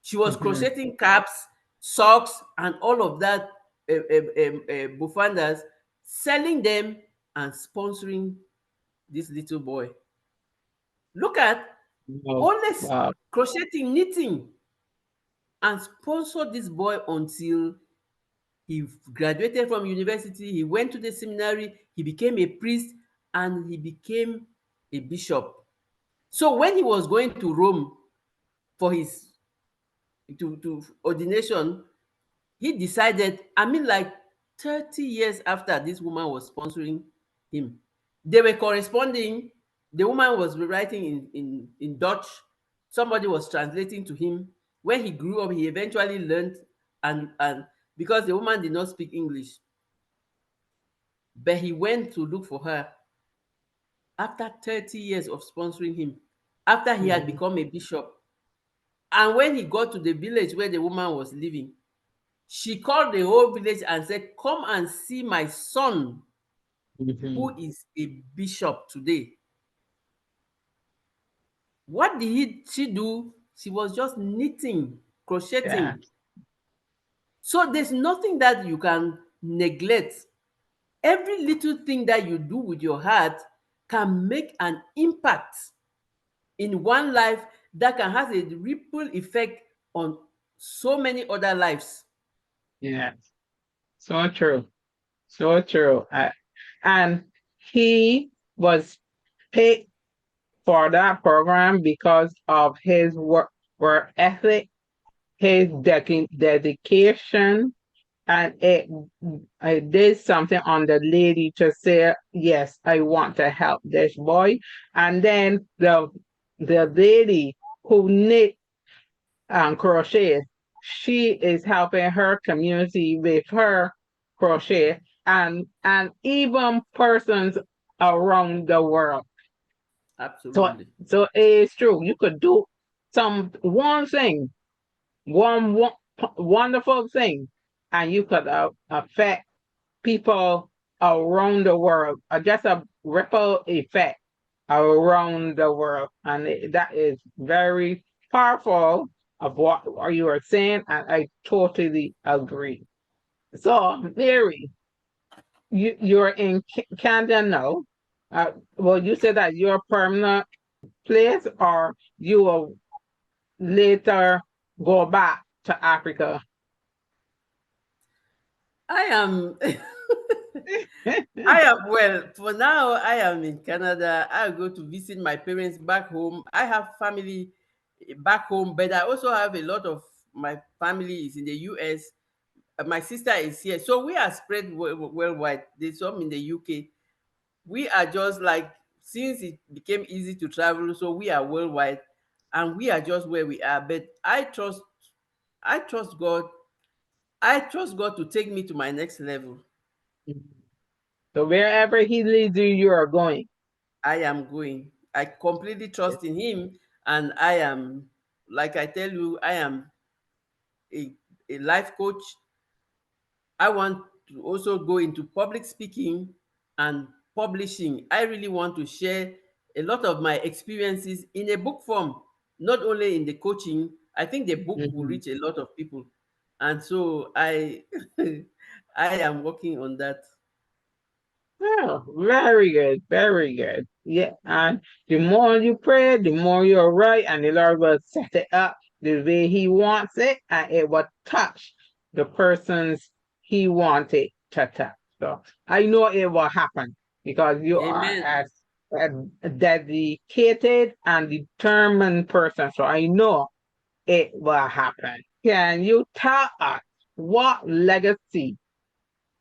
She was Mhm. crocheting caps, socks, and all of that, bufandas, selling them and sponsoring this little boy. Look at Oh, always wow. crocheting, knitting, and sponsored this boy until he graduated from university. He went to the seminary, he became a priest, and he became a bishop. So when he was going to Rome for his to ordination, he decided, I mean, like 30 years after this woman was sponsoring him, they were corresponding. The woman was writing in Dutch. Somebody was translating to him. When he grew up, he eventually learned, and because the woman did not speak English, but he went to look for her after 30 years of sponsoring him, after he had Mhm. become a bishop. And when he got to the village where the woman was living, she called the whole village and said, come and see my son, who Mhm. is a bishop today. What did she do? She was just knitting, Yeah. crocheting. So there's nothing that you can neglect. Every little thing that you do with your heart can make an impact in one life that can have a ripple effect on so many other lives. Yeah. So true. So true. And he was picked for that program because of his work ethic, his dedication, and it did something on the lady to say, yes, I want to help this boy. And then the lady who knit crochet, she is helping her community with her crochet, and even persons around the world. So Absolutely. so it's true. You could do some one thing, one wonderful thing, and you could affect people around the world, just a ripple effect around the world. And that is very powerful of what you are saying, and I totally agree. So, Mary, you're in Canada now. Well, you said that you're permanent place, or you will later go back to Africa. I am I am well, for now I am in Canada. I go to visit my parents back home. I have family back home, but I also have a lot of my family is in the US. My sister is here. So we are spread worldwide. There's some in the UK. We are just like, since it became easy to travel, so we are worldwide and we are just where we are. But I trust God. I trust God to take me to my next level. So wherever he leads you, you are going. I am going. I completely trust in Him, and I am, like I tell you, I am a, a life coach. I want to also go into public speaking and publishing. I really want to share a lot of my experiences in a book form, not only in the coaching. I think the book will Mhm. reach a lot of people, and so I, I am working on that. Oh, very good, very good. Yeah, and the more you pray, the more you're right, and the Lord will set it up the way He wants it, and it will touch the persons He wanted to touch. So I know it will happen because you are Amen. a dedicated and determined person. So I know it will happen. Can you tell us what legacy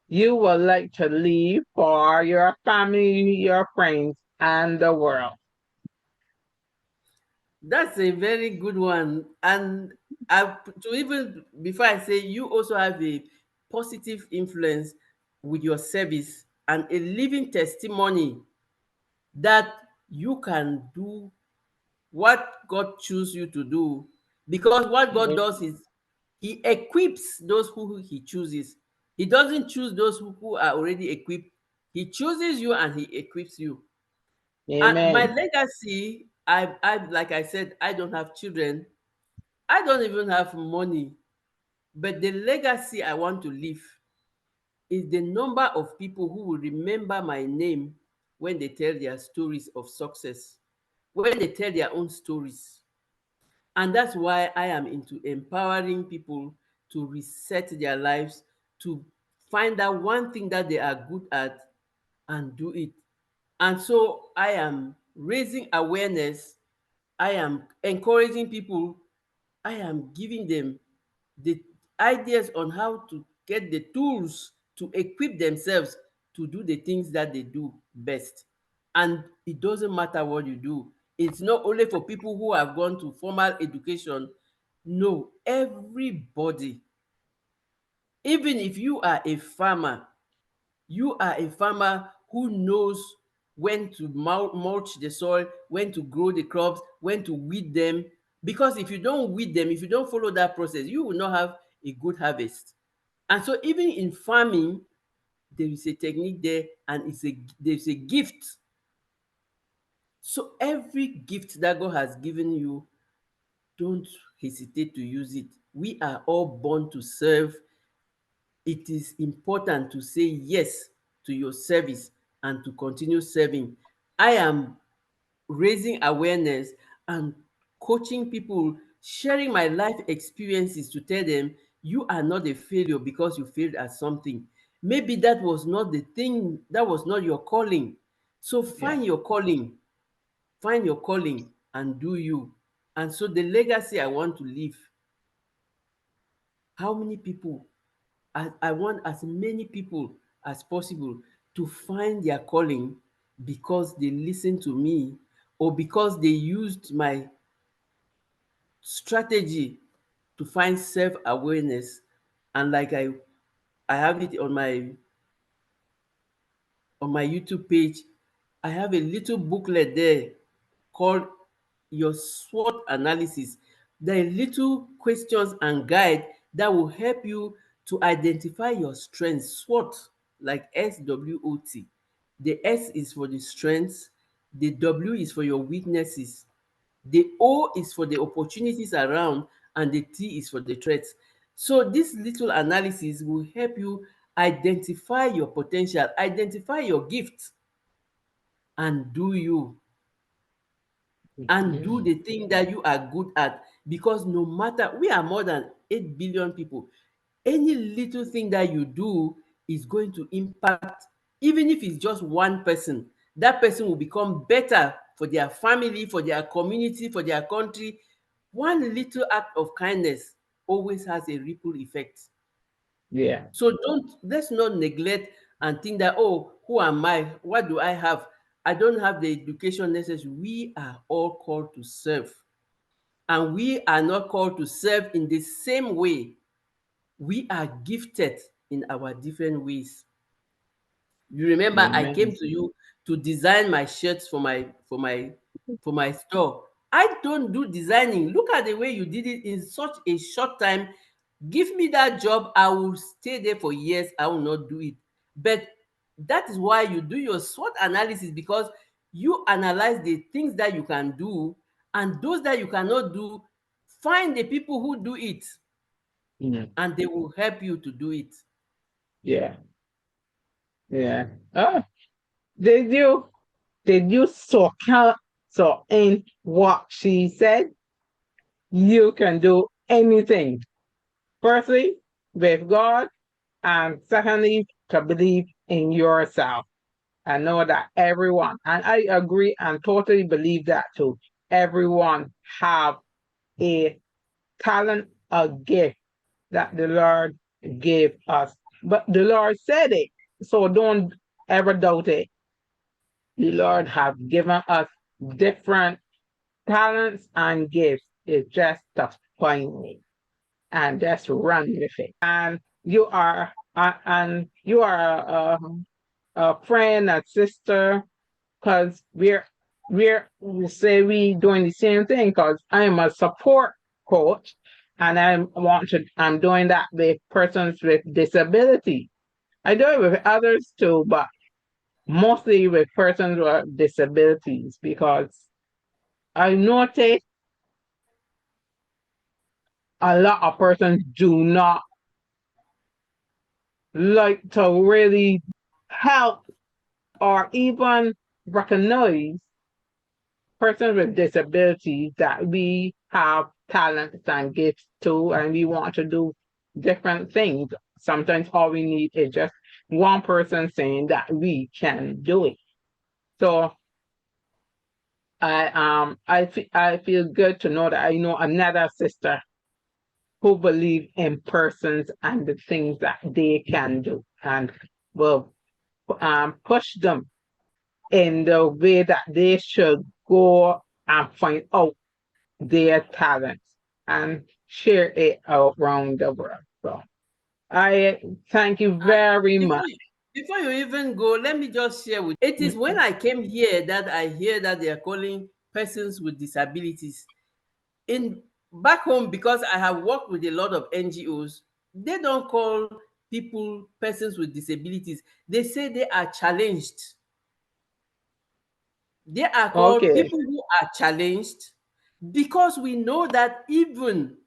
you would like to leave for your family, your friends, and the world? That's a very good one. And to even before I say, you also have a positive influence with your service and a living testimony that you can do what God chooses you to do. Because what God does is He equips those who He chooses. He doesn't choose those who are already equipped. He chooses you and He equips you. And my Amen. legacy, I like I said, I don't have children. I don't even have money, but the legacy I want to leave is the number of people who will remember my name when they tell their stories of success, when they tell their own stories. And that's why I am into empowering people to reset their lives, to find out one thing that they are good at and do it. And so I am raising awareness, I am encouraging people, I am giving them the ideas on how to get the tools to equip themselves to do the things that they do best. And it doesn't matter what you do. It's not only for people who have gone to formal education. No, everybody. Even if you are a farmer, you are a farmer who knows when to mulch the soil, when to grow the crops, when to weed them. Because if you don't weed them, if you don't follow that process, you will not have a good harvest. And so even in farming, there is a technique there and there's a gift. So every gift that God has given you, don't hesitate to use it. We are all born to serve. It is important to say yes to your service and to continue serving. I am raising awareness and coaching people, sharing my life experiences to tell them you are not a failure because you failed at something. Maybe that was not the thing, that was not your calling. So Yeah. find your calling and do you. And so the legacy I want to leave, how many people? I want as many people as possible to find their calling because they listened to me or because they used my strategy to find self-awareness. And like I have it on my YouTube page, I have a little booklet there called your SWOT analysis. There are little questions and guide that will help you to identify your strengths. SWOT, like SWOT. The S is for the strengths, the W is for your weaknesses, the O is for the opportunities around, and the T is for the threats. So this little analysis will help you identify your potential, identify your gift, and do you, and do Mhm. the thing that you are good at. Because no matter, we are more than 8 billion people. Any little thing that you do is going to impact, even if it's just one person. That person will become better for their family, for their community, for their country. One little act of kindness always has a ripple effect. Yeah. So don't, let's not neglect and think that, oh, who am I? What do I have? I don't have the education necessary. We are all called to serve. And we are not called to serve in the same way. We are gifted in our different ways. You remember I came Amen. to you to design my shirts for my store. I don't do designing. Look at the way you did it in such a short time. Give me that job, I will stay there for years. I will not do it. But that is why you do your SWOT analysis, because you analyze the things that you can do, and those that you cannot do, find the people who do it, Mhm. and they will help you to do it. Yeah. Yeah. Oh, did you so in what she said? You can do anything. Firstly, with God, and secondly, to believe in yourself. I know that everyone, and I agree and totally believe that too. Everyone have a talent, a gift that the Lord gave us. But the Lord said it, so don't ever doubt it. The Lord have given us different talents and gifts. It's just to find it and just run with it. And you are a friend, a sister, because we say we doing the same thing. Because I am a support coach, and I'm doing that with persons with disability. I do it with others too, but mostly with persons with disabilities because I notice a lot of persons do not like to really help or even recognize persons with disabilities that we have talents and gifts too, and we want to do different things. Sometimes all we need is just one person saying that we can do it. So I feel good to know that I know another sister who believe in persons and the things that they can do and will push them in the way that they should go and find out their talents and share it around the world. So I thank you And very much. before you even go, let me just share with you. It is when I came here that I hear that they are calling persons with disabilities. In back home, because I have worked with a lot of NGOs, they don't call people persons with disabilities. They say they are challenged. They are called Okay. people who are challenged, because we know that even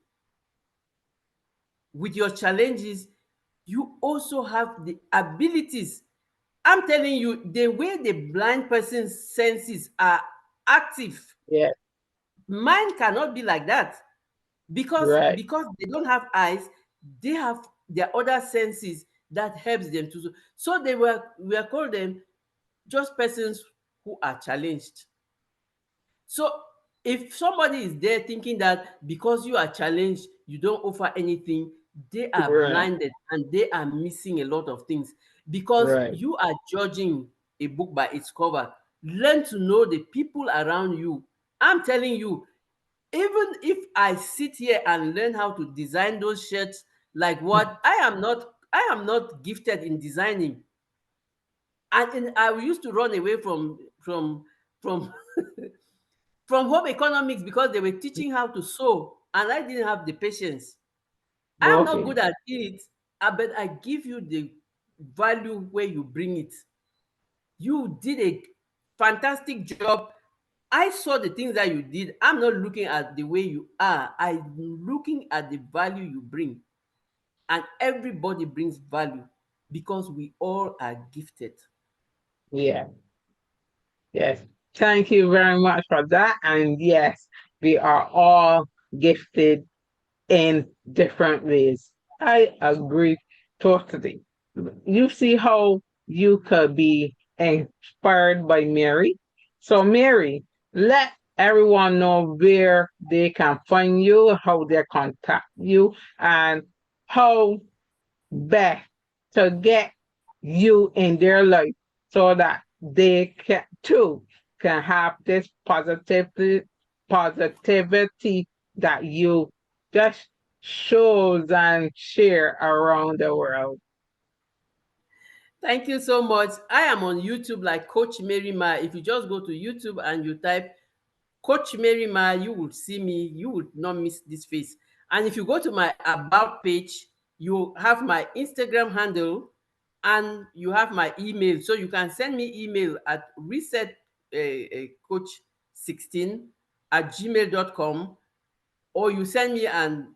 with your challenges, you also have the abilities. I'm telling you, the way the blind person's senses are active, Yeah. mine cannot be like that, because Right. because they don't have eyes, they have their other senses that helps them to. So they were we are called them just persons who are challenged. So if somebody is there thinking that because you are challenged, you don't offer anything, they are Right. blinded and they are missing a lot of things, because Right. you are judging a book by its cover. Learn to know the people around you. I'm telling you, even if I sit here and learn how to design those shirts, like what I am not gifted in designing. And I used to run away from from home economics because they were teaching how to sew and I didn't have the patience. I'm not Okay. good at it, but I give you the value where you bring it. You did a fantastic job. I saw the things that you did. I'm not looking at the way you are. I'm looking at the value you bring. And everybody brings value because we all are gifted. Yeah. Yes. Thank you very much for that. And yes, we are all gifted in different ways. I agree totally. You see how you could be inspired by Mary? So, Mary, let everyone know where they can find you, how they contact you, and how best to get you in their life so that they can too can have this positivity that you just shows and share around the world. Thank you so much. I am on YouTube like Coach Mary Mah. If you just go to YouTube and you type Coach Mary Mah, you will see me. You will not miss this face. And if you go to my About page, you have my Instagram handle and you have my email. So you can send me email at reset coach 16 at gmail.com, or you send me a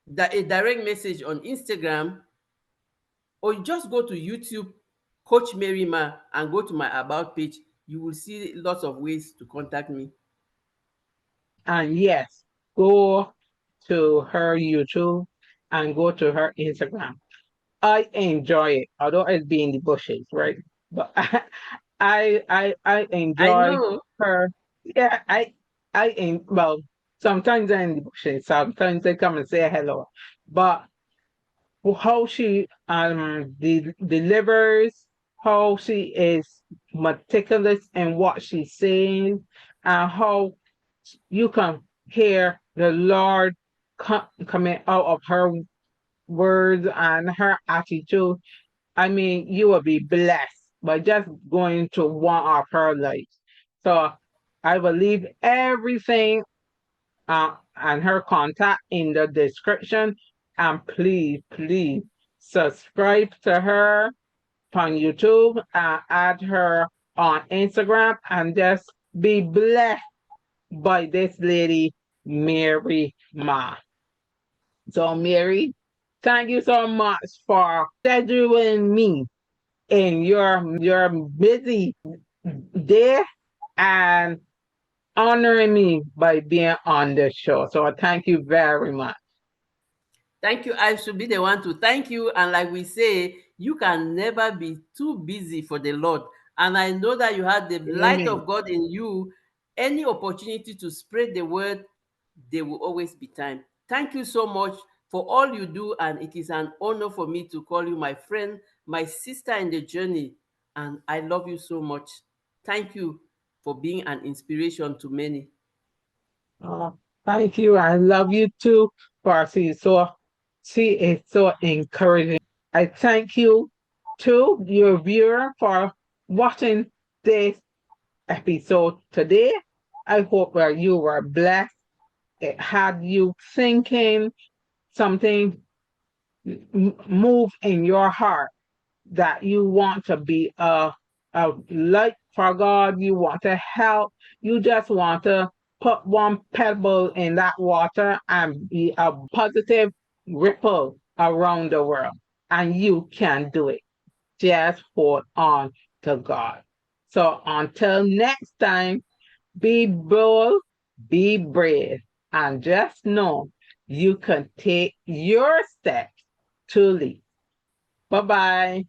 direct message on Instagram, or you just go to YouTube, Coach Mary Ma, and go to my About page. You will see lots of ways to contact me. And yes, go to her YouTube and go to her Instagram. I enjoy it, although it's be in the bushes, right? But I I enjoy know. her. Yeah, well, sometimes I'm in the bushes, sometimes they come and say hello. But how she delivers, how she is meticulous in what she's saying, and how you can hear the Lord coming out of her words and her attitude. I mean, you will be blessed by just going to one of her lives. So I will leave everything and her contact in the description. And please, please subscribe to her on YouTube and add her on Instagram and just be blessed by this lady, Mary Ma. So, Mary, thank you so much for scheduling me in your busy day and honoring me by being on the show. So, thank you very much. Thank you. I should be the one to thank you. And like we say, you can never be too busy for the Lord. And I know that you had the light Amen. of God in you. Any opportunity to spread the word, there will always be time. Thank you so much for all you do. And it is an honor for me to call you my friend, my sister in the journey. And I love you so much. Thank you for being an inspiration to many. Oh, thank you. I love you too, for she is so encouraging. I thank you to your viewer for watching this episode today. I hope that you were blessed. It had you thinking something move in your heart that you want to be a like for God, you want to help, you just want to put one pebble in that water and be a positive ripple around the world. And you can do it. Just hold on to God. So until next time, be bold, be brave, and just know you can take your steps to lead. Bye bye.